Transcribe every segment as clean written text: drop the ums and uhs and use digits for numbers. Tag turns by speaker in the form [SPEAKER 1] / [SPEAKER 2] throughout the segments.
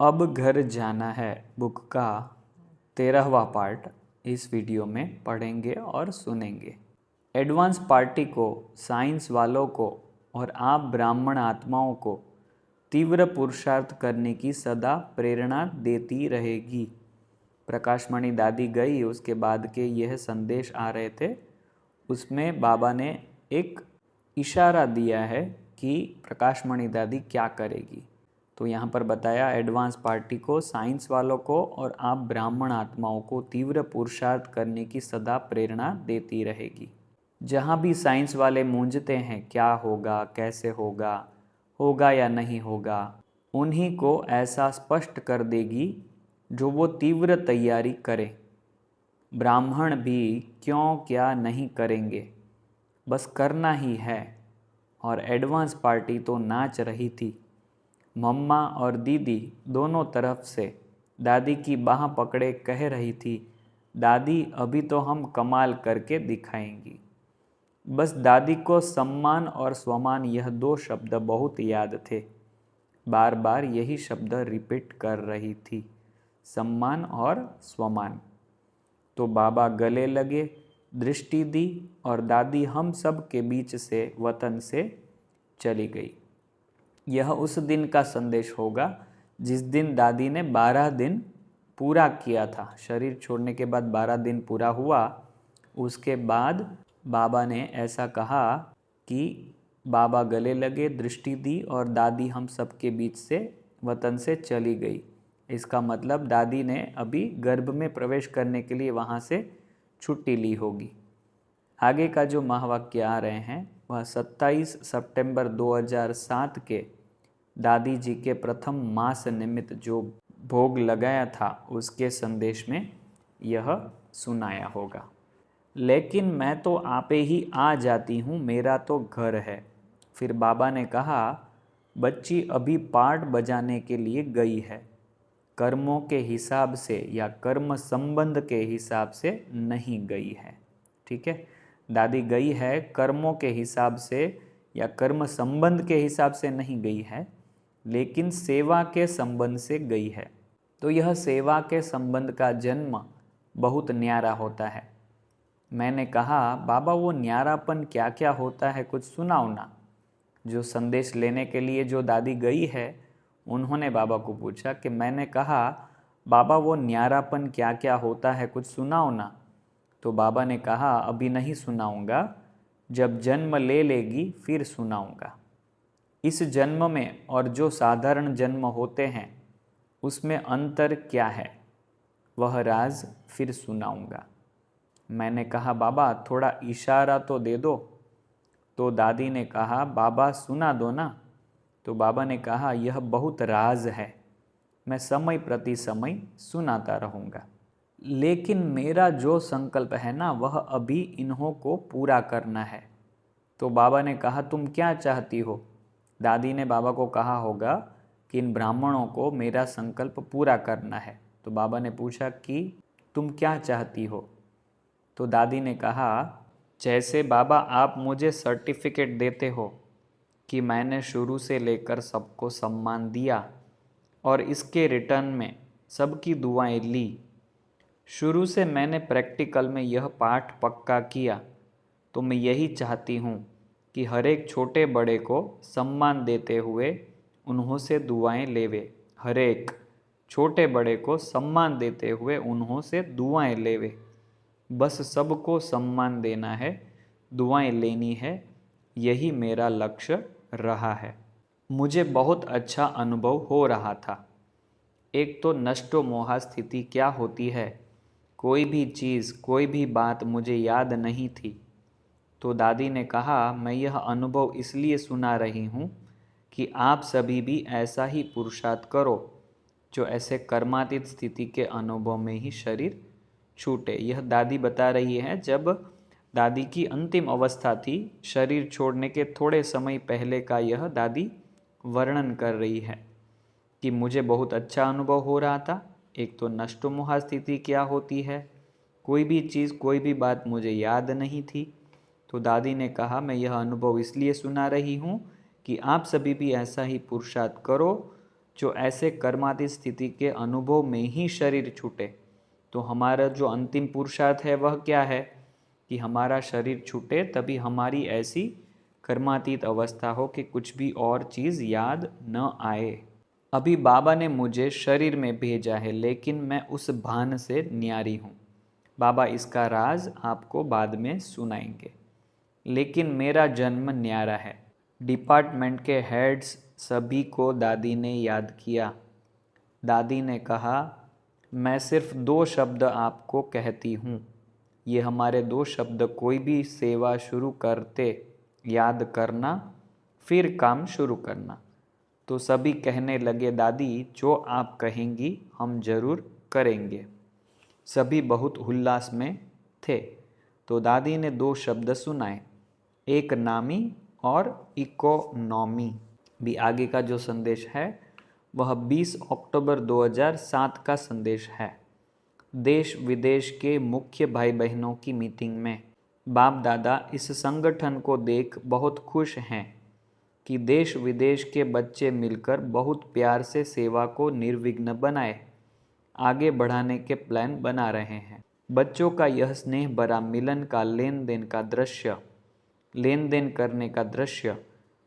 [SPEAKER 1] अब घर जाना है बुक का 13वां पार्ट इस वीडियो में पढ़ेंगे और सुनेंगे। एडवांस पार्टी को, साइंस वालों को और आप ब्राह्मण आत्माओं को तीव्र पुरुषार्थ करने की सदा प्रेरणा देती रहेगी। प्रकाशमणि दादी गई, उसके बाद के यह संदेश आ रहे थे। उसमें बाबा ने एक इशारा दिया है कि प्रकाशमणि दादी क्या करेगी। तो यहाँ पर बताया एडवांस पार्टी को, साइंस वालों को और आप ब्राह्मण आत्माओं को तीव्र पुरुषार्थ करने की सदा प्रेरणा देती रहेगी। जहाँ भी साइंस वाले मूंझते हैं क्या होगा, कैसे होगा, होगा या नहीं होगा, उन्हीं को ऐसा स्पष्ट कर देगी जो वो तीव्र तैयारी करे। ब्राह्मण भी क्यों क्या नहीं करेंगे, बस करना ही है। और एडवांस पार्टी तो नाच रही थी। मम्मा और दीदी दोनों तरफ से दादी की बाह पकड़े कह रही थी, दादी अभी तो हम कमाल करके दिखाएंगी। बस दादी को सम्मान और स्वमान, यह दो शब्द बहुत याद थे। बार बार यही शब्द रिपीट कर रही थी, सम्मान और स्वमान। तो बाबा गले लगे, दृष्टि दी और दादी हम सब के बीच से वतन से चली गई। यह उस दिन का संदेश होगा जिस दिन दादी ने 12 दिन पूरा किया था। शरीर छोड़ने के बाद 12 दिन पूरा हुआ। उसके बाद बाबा ने ऐसा कहा कि बाबा गले लगे, दृष्टि दी और दादी हम सब के बीच से वतन से चली गई। इसका मतलब दादी ने अभी गर्भ में प्रवेश करने के लिए वहाँ से छुट्टी ली होगी। आगे का जो महावाक्य आ रहे हैं वह 27 सितंबर 2007 के दादी जी के प्रथम मास निमित्त जो भोग लगाया था उसके संदेश में यह सुनाया होगा। लेकिन मैं तो आपे ही आ जाती हूँ, मेरा तो घर है। फिर बाबा ने कहा, बच्ची अभी पार्ट बजाने के लिए गई है, कर्मों के हिसाब से या कर्म संबंध के हिसाब से नहीं गई है। ठीक है, दादी गई है कर्मों के हिसाब से या कर्म संबंध के हिसाब से नहीं गई है, लेकिन सेवा के संबंध से गई है। तो यह सेवा के संबंध का जन्म बहुत न्यारा होता है। मैंने कहा, बाबा वो न्यारापन क्या क्या होता है, कुछ सुनाओ ना। जो संदेश लेने के लिए जो दादी गई है उन्होंने बाबा को पूछा कि मैंने कहा, बाबा वो न्यारापन क्या क्या होता है, कुछ सुनाओ ना। तो बाबा ने कहा, अभी नहीं सुनाऊंगा, जब जन्म ले लेगी फिर सुनाऊंगा। इस जन्म में और जो साधारण जन्म होते हैं उसमें अंतर क्या है, वह राज फिर सुनाऊंगा। मैंने कहा, बाबा थोड़ा इशारा तो दे दो। तो दादी ने कहा, बाबा सुना दो ना। तो बाबा ने कहा, यह बहुत राज है, मैं समय प्रति समय सुनाता रहूँगा। लेकिन मेरा जो संकल्प है ना वह अभी इन्हों को पूरा करना है। तो बाबा ने कहा, तुम क्या चाहती हो। दादी ने बाबा को कहा होगा कि इन ब्राह्मणों को मेरा संकल्प पूरा करना है। तो बाबा ने पूछा कि तुम क्या चाहती हो। तो दादी ने कहा, जैसे बाबा आप मुझे सर्टिफिकेट देते हो कि मैंने शुरू से लेकर सबको सम्मान दिया और इसके रिटर्न में सबकी दुआएं ली। शुरू से मैंने प्रैक्टिकल में यह पाठ पक्का किया। तो मैं यही चाहती हूँ कि हर एक छोटे बड़े को सम्मान देते हुए उन्हों से दुआएं लेवे। हर एक छोटे बड़े को सम्मान देते हुए उन्हों से दुआएं लेवे। बस सबको सम्मान देना है, दुआएं लेनी है, यही मेरा लक्ष्य रहा है। मुझे बहुत अच्छा अनुभव हो रहा था। एक तो नष्टो मोहा स्थिति क्या होती है, कोई भी चीज़, कोई भी बात मुझे याद नहीं थी। तो दादी ने कहा, मैं यह अनुभव इसलिए सुना रही हूँ कि आप सभी भी ऐसा ही पुरुषार्थ करो जो ऐसे कर्मातीत स्थिति के अनुभव में ही शरीर छूटे। यह दादी बता रही है जब दादी की अंतिम अवस्था थी, शरीर छोड़ने के थोड़े समय पहले का यह दादी वर्णन कर रही है कि मुझे बहुत अच्छा अनुभव हो रहा था। एक तो नष्टो मोहा स्थिति क्या होती है, कोई भी चीज़, कोई भी बात मुझे याद नहीं थी। तो दादी ने कहा, मैं यह अनुभव इसलिए सुना रही हूँ कि आप सभी भी ऐसा ही पुरुषार्थ करो जो ऐसे कर्मातीत स्थिति के अनुभव में ही शरीर छूटे, तो हमारा जो अंतिम पुरुषार्थ है वह क्या है कि हमारा शरीर छूटे, तभी हमारी ऐसी कर्मातीत अवस्था हो कि कुछ भी और चीज़ याद न आए। अभी बाबा ने मुझे शरीर में भेजा है, लेकिन मैं उस भान से न्यारी हूँ। बाबा इसका राज आपको बाद में सुनाएंगे, लेकिन मेरा जन्म न्यारा है। डिपार्टमेंट के हेड्स सभी को दादी ने याद किया। दादी ने कहा, मैं सिर्फ 2 शब्द आपको कहती हूँ। ये हमारे 2 शब्द, कोई भी सेवा शुरू करते याद करना, फिर काम शुरू करना। तो सभी कहने लगे, दादी जो आप कहेंगी हम जरूर करेंगे। सभी बहुत उल्लास में थे। तो दादी ने 2 शब्द सुनाए, एक नामी और इकोनॉमी। भी आगे का जो संदेश है वह 20 अक्टूबर 2007 का संदेश है। देश विदेश के मुख्य भाई बहनों की मीटिंग में बाप दादा इस संगठन को देख बहुत खुश हैं कि देश विदेश के बच्चे मिलकर बहुत प्यार से सेवा को निर्विघ्न बनाए आगे बढ़ाने के प्लान बना रहे हैं। बच्चों का यह स्नेह भरा मिलन का लेन देन करने का दृश्य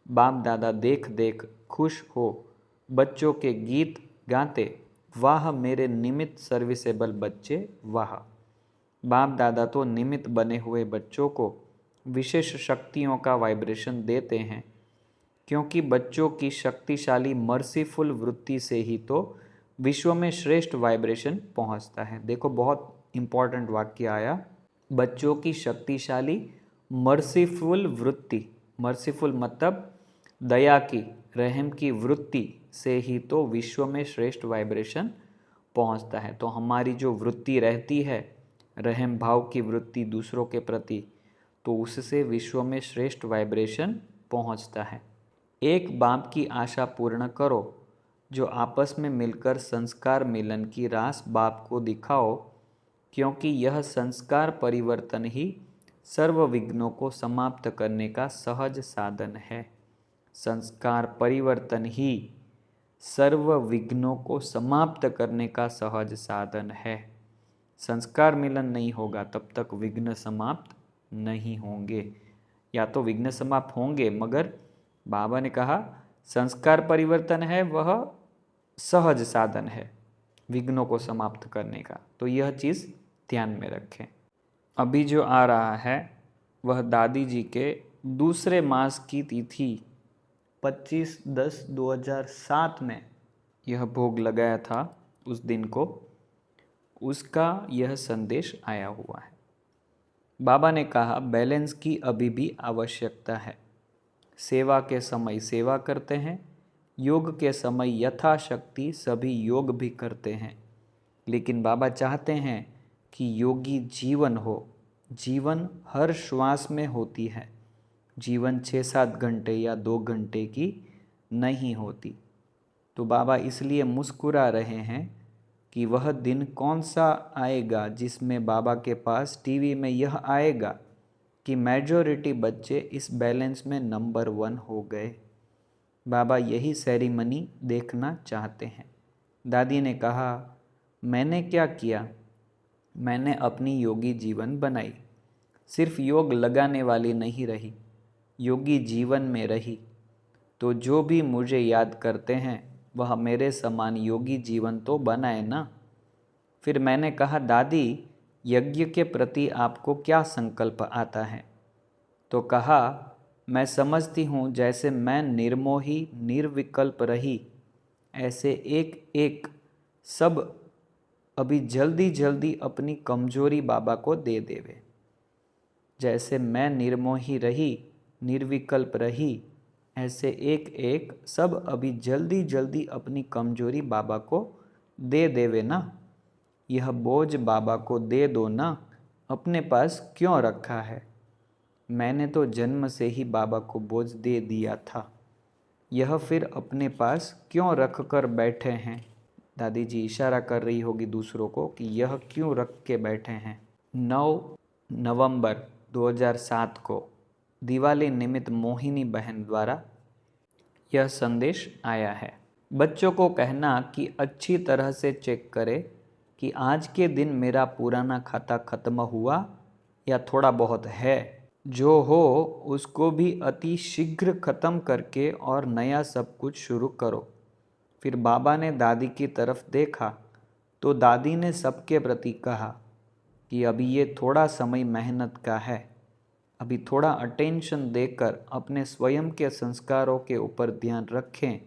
[SPEAKER 1] बाप दादा देख देख खुश हो बच्चों के गीत गाते, वाह मेरे निमित्त सर्विसेबल बच्चे वाह। बाप दादा तो निमित्त बने हुए बच्चों को विशेष शक्तियों का वाइब्रेशन देते हैं, क्योंकि बच्चों की शक्तिशाली मर्सीफुल वृत्ति से ही तो विश्व में श्रेष्ठ वाइब्रेशन पहुंचता है। देखो बहुत इंपॉर्टेंट वाक्य आया, बच्चों की शक्तिशाली मर्सीफुल वृत्ति। मर्सीफुल मतलब दया की, रहम की वृत्ति से ही तो विश्व में श्रेष्ठ वाइब्रेशन पहुंचता है। तो हमारी जो वृत्ति रहती है रहम भाव की वृत्ति दूसरों के प्रति, तो उससे विश्व में श्रेष्ठ वाइब्रेशन पहुंचता है। एक बाप की आशा पूर्ण करो, जो आपस में मिलकर संस्कार मिलन की रास बाप को दिखाओ, क्योंकि यह संस्कार परिवर्तन ही सर्व विघ्नों को समाप्त करने का सहज साधन है। संस्कार परिवर्तन ही सर्व विघ्नों को समाप्त करने का सहज साधन है। संस्कार मिलन नहीं होगा तब तक विघ्न समाप्त नहीं होंगे, या तो विघ्न समाप्त होंगे, मगर बाबा ने कहा संस्कार परिवर्तन है वह सहज साधन है विघ्नों को समाप्त करने का। तो यह चीज़ ध्यान में रखें। अभी जो आ रहा है वह दादी जी के दूसरे मास की तिथि 25/10/2007 में यह भोग लगाया था, उस दिन को उसका यह संदेश आया हुआ है। बाबा ने कहा बैलेंस की अभी भी आवश्यकता है। सेवा के समय सेवा करते हैं, योग के समय यथाशक्ति सभी योग भी करते हैं, लेकिन बाबा चाहते हैं कि योगी जीवन हो। जीवन हर श्वास में होती है, जीवन 6-7 घंटे या 2 घंटे की नहीं होती। तो बाबा इसलिए मुस्कुरा रहे हैं कि वह दिन कौन सा आएगा जिसमें बाबा के पास टीवी में यह आएगा कि मेजॉरिटी बच्चे इस बैलेंस में नंबर 1 हो गए। बाबा यही सेरेमनी देखना चाहते हैं। दादी ने कहा, मैंने क्या किया? मैंने अपनी योगी जीवन बनाई। सिर्फ योग लगाने वाली नहीं रही, योगी जीवन में रही। तो जो भी मुझे याद करते हैं वह मेरे समान योगी जीवन तो बनाए ना। फिर मैंने कहा, दादी यज्ञ के प्रति आपको क्या संकल्प आता है? तो कहा, मैं समझती हूँ जैसे मैं निर्मोही निर्विकल्प रही, ऐसे एक एक सब अभी जल्दी जल्दी अपनी कमजोरी बाबा को दे देवे। जैसे मैं निर्मोही रही, निर्विकल्प रही, ऐसे एक एक सब अभी जल्दी जल्दी अपनी कमजोरी बाबा को दे देवे ना। यह बोझ बाबा को दे दो ना, अपने पास क्यों रखा है? मैंने तो जन्म से ही बाबा को बोझ दे दिया था, यह फिर अपने पास क्यों रख कर बैठे हैं? दादी जी इशारा कर रही होगी दूसरों को कि यह क्यों रख के बैठे हैं। 9 नवंबर 2007 को दिवाली निमित्त मोहिनी बहन द्वारा यह संदेश आया है। बच्चों को कहना कि अच्छी तरह से चेक करे कि आज के दिन मेरा पुराना खाता खत्म हुआ या थोड़ा बहुत है। जो हो उसको भी अति शीघ्र खत्म करके और नया सब कुछ शुरू करो। फिर बाबा ने दादी की तरफ देखा तो दादी ने सबके प्रति कहा कि अभी ये थोड़ा समय मेहनत का है, अभी थोड़ा अटेंशन देकर अपने स्वयं के संस्कारों के ऊपर ध्यान रखें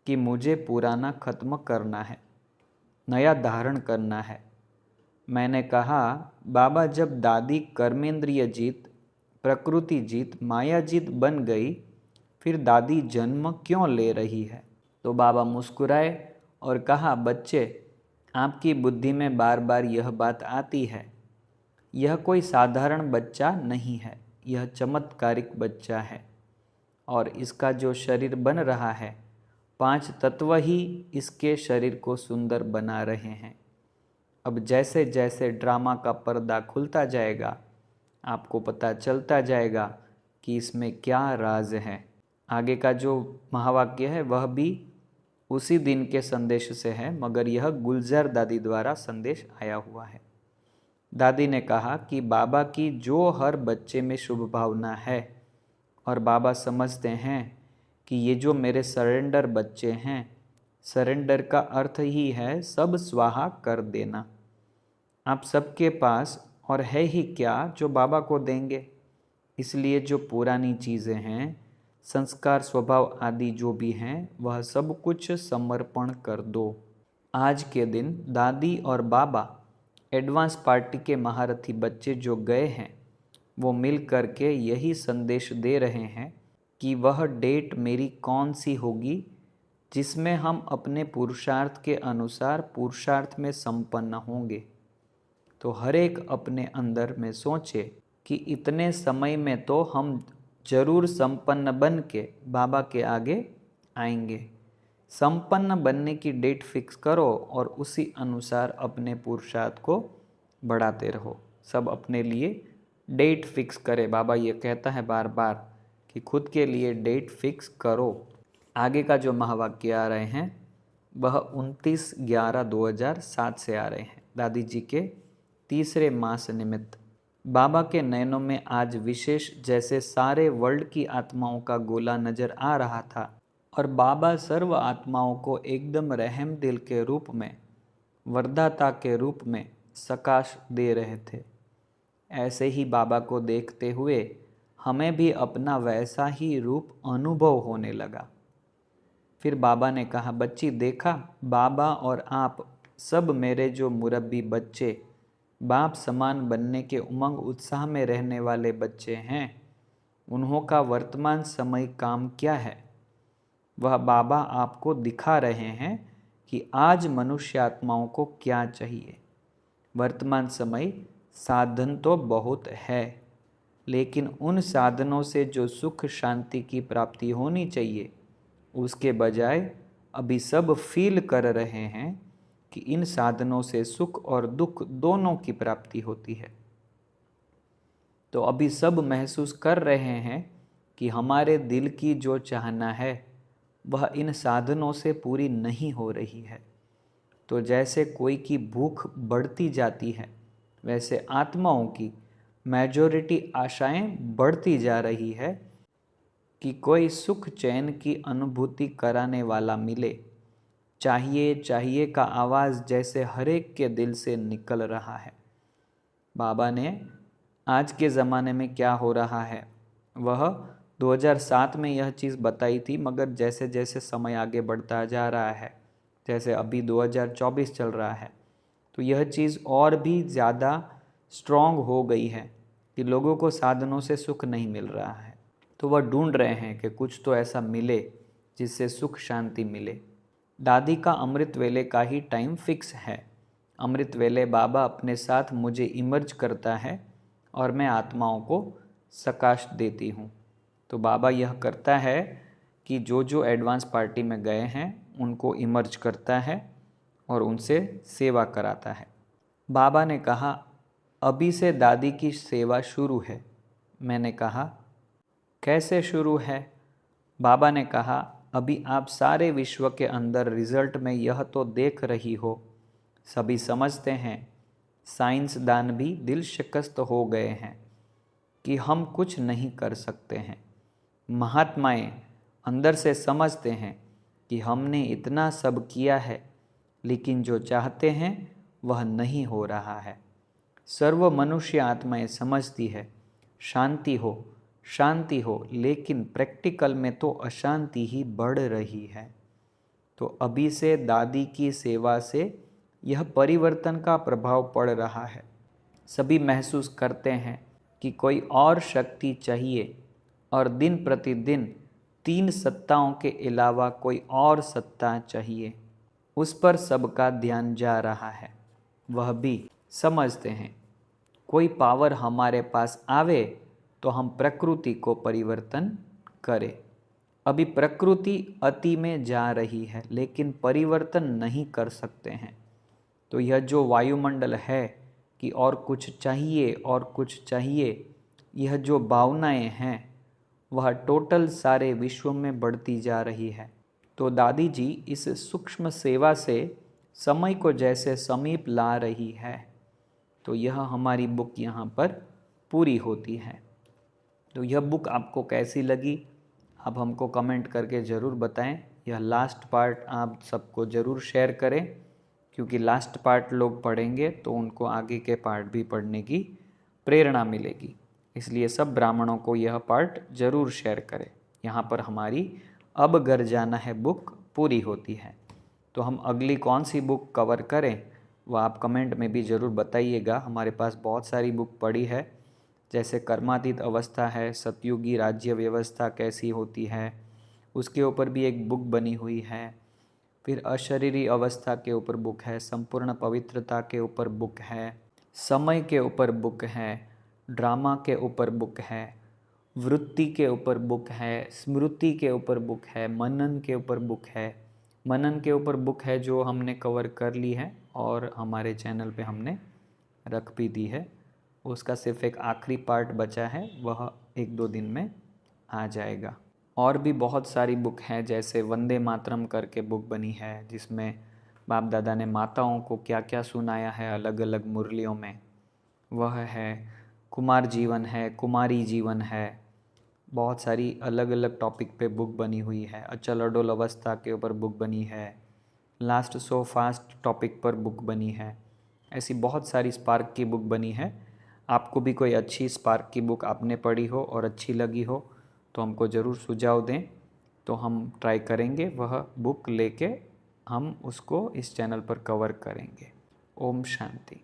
[SPEAKER 1] कि मुझे पुराना खत्म करना है, नया धारण करना है। मैंने कहा, बाबा जब दादी कर्मेंद्रिय जीत, प्रकृति जीत, माया जीत बन गई, फिर दादी जन्म क्यों ले रही है? तो बाबा मुस्कुराए और कहा, बच्चे, आपकी बुद्धि में बार बार यह बात आती है। यह कोई साधारण बच्चा नहीं है, यह चमत्कारिक बच्चा है और इसका जो शरीर बन रहा है, 5 तत्व ही इसके शरीर को सुंदर बना रहे हैं। अब जैसे जैसे ड्रामा का पर्दा खुलता जाएगा, आपको पता चलता जाएगा कि इसमें क्या राज है। आगे का जो महावाक्य है वह भी उसी दिन के संदेश से है, मगर यह गुलजार दादी द्वारा संदेश आया हुआ है। दादी ने कहा कि बाबा की जो हर बच्चे में शुभ भावना है और बाबा समझते हैं कि ये जो मेरे सरेंडर बच्चे हैं, सरेंडर का अर्थ ही है सब स्वाहा कर देना। आप सबके पास और है ही क्या जो बाबा को देंगे। इसलिए जो पुरानी चीज़ें हैं, संस्कार, स्वभाव आदि जो भी हैं, वह सब कुछ समर्पण कर दो। आज के दिन दादी और बाबा एडवांस पार्टी के महारथी बच्चे जो गए हैं, वो मिल कर के यही संदेश दे रहे हैं कि वह डेट मेरी कौन सी होगी जिसमें हम अपने पुरुषार्थ के अनुसार पुरुषार्थ में संपन्न होंगे। तो हर एक अपने अंदर में सोचे कि इतने समय में तो हम जरूर संपन्न बन के बाबा के आगे आएंगे। संपन्न बनने की डेट फिक्स करो और उसी अनुसार अपने पुरुषार्थ को बढ़ाते रहो। सब अपने लिए डेट फिक्स करे। बाबा ये कहता है बार बार कि खुद के लिए डेट फिक्स करो। आगे का जो महावाक्य आ रहे हैं वह 29/11/2007 से आ रहे हैं। दादी जी के तीसरे मास निमित्त बाबा के नयनों में आज विशेष जैसे सारे वर्ल्ड की आत्माओं का गोला नजर आ रहा था और बाबा सर्व आत्माओं को एकदम रहम दिल के रूप में, वरदाता के रूप में सकाश दे रहे थे। ऐसे ही बाबा को देखते हुए हमें भी अपना वैसा ही रूप अनुभव होने लगा। फिर बाबा ने कहा, बच्ची देखा, बाबा और आप सब मेरे जो मुरब्बी बच्चे, बाप समान बनने के उमंग उत्साह में रहने वाले बच्चे हैं, उन्हों का वर्तमान समय काम क्या है? वह बाबा आपको दिखा रहे हैं कि आज मनुष्य आत्माओं को क्या चाहिए। वर्तमान समय साधन तो बहुत है, लेकिन उन साधनों से जो सुख शांति की प्राप्ति होनी चाहिए, उसके बजाय अभी सब फील कर रहे हैं कि इन साधनों से सुख और दुख दोनों की प्राप्ति होती है। तो अभी सब महसूस कर रहे हैं कि हमारे दिल की जो चाहना है वह इन साधनों से पूरी नहीं हो रही है। तो जैसे कोई की भूख बढ़ती जाती है, वैसे आत्माओं की मेजॉरिटी आशाएं बढ़ती जा रही है कि कोई सुख चैन की अनुभूति कराने वाला मिले। चाहिए चाहिए का आवाज़ जैसे हर एक के दिल से निकल रहा है। बाबा ने आज के ज़माने में क्या हो रहा है वह 2007 में यह चीज़ बताई थी, मगर जैसे जैसे समय आगे बढ़ता जा रहा है, जैसे अभी 2024 चल रहा है, तो यह चीज़ और भी ज़्यादा स्ट्रॉन्ग हो गई है कि लोगों को साधनों से सुख नहीं मिल रहा है। तो वह ढूंढ रहे हैं कि कुछ तो ऐसा मिले जिससे सुख शांति मिले। दादी का अमृत वेले का ही टाइम फिक्स है। अमृत वेले बाबा अपने साथ मुझे इमर्ज करता है और मैं आत्माओं को सकाश देती हूँ। तो बाबा यह करता है कि जो जो एडवांस पार्टी में गए हैं उनको इमर्ज करता है और उनसे सेवा कराता है। बाबा ने कहा, अभी से दादी की सेवा शुरू है। मैंने कहा, कैसे शुरू है? बाबा ने कहा, अभी आप सारे विश्व के अंदर रिजल्ट में यह तो देख रही हो, सभी समझते हैं, साइंसदान भी दिल शिकस्त हो गए हैं कि हम कुछ नहीं कर सकते हैं। महात्माएं अंदर से समझते हैं कि हमने इतना सब किया है, लेकिन जो चाहते हैं वह नहीं हो रहा है। सर्व मनुष्य आत्माएं समझती है शांति हो, लेकिन प्रैक्टिकल में तो अशांति ही बढ़ रही है। तो अभी से दादी की सेवा से यह परिवर्तन का प्रभाव पड़ रहा है। सभी महसूस करते हैं कि कोई और शक्ति चाहिए और दिन प्रतिदिन 3 सत्ताओं के अलावा कोई और सत्ता चाहिए। उस पर सबका ध्यान जा रहा है। वह भी समझते हैं कोई पावर हमारे पास आवे तो हम प्रकृति को परिवर्तन करें। अभी प्रकृति अति में जा रही है, लेकिन परिवर्तन नहीं कर सकते हैं। तो यह जो वायुमंडल है कि और कुछ चाहिए, यह जो भावनाएं हैं वह टोटल सारे विश्व में बढ़ती जा रही है। तो दादी जी इस सूक्ष्म सेवा से समय को जैसे समीप ला रही है। तो यह हमारी बुक यहाँ पर पूरी होती है। तो यह बुक आपको कैसी लगी आप हमको कमेंट करके ज़रूर बताएं। यह लास्ट पार्ट आप सबको ज़रूर शेयर करें, क्योंकि लास्ट पार्ट लोग पढ़ेंगे तो उनको आगे के पार्ट भी पढ़ने की प्रेरणा मिलेगी। इसलिए सब ब्राह्मणों को यह पार्ट ज़रूर शेयर करें। यहाँ पर हमारी अब घर जाना है बुक पूरी होती है। तो हम अगली कौन सी बुक कवर करें वह आप कमेंट में भी ज़रूर बताइएगा। हमारे पास बहुत सारी बुक पड़ी है, जैसे कर्मातीत अवस्था है, सतयुगी राज्य व्यवस्था कैसी होती है, उसके ऊपर भी एक बुक बनी हुई है। फिर अशरीरी अवस्था के ऊपर बुक है, संपूर्ण पवित्रता के ऊपर बुक है, समय के ऊपर बुक है, ड्रामा के ऊपर बुक है, वृत्ति के ऊपर बुक है, स्मृति के ऊपर बुक है, मनन के ऊपर बुक है। मनन के ऊपर बुक है जो हमने कवर कर ली है और हमारे चैनल पे हमने रख भी दी है। उसका सिर्फ एक आखिरी पार्ट बचा है, वह 1-2 दिन में आ जाएगा। और भी बहुत सारी बुक हैं, जैसे वंदे मातरम करके बुक बनी है, जिसमें बाप दादा ने माताओं को क्या क्या सुनाया है अलग अलग मुरलियों में, वह है। कुमार जीवन है, कुमारी जीवन है, बहुत सारी अलग अलग टॉपिक पे बुक बनी हुई है। अचल अडोल अवस्था के ऊपर बुक बनी है, लास्ट सो फास्ट टॉपिक पर बुक बनी है। ऐसी बहुत सारी स्पार्क की बुक बनी है। आपको भी कोई अच्छी स्पार्क की बुक आपने पढ़ी हो और अच्छी लगी हो तो हमको ज़रूर सुझाव दें, तो हम ट्राई करेंगे वह बुक लेके हम उसको इस चैनल पर कवर करेंगे। ओम शांति।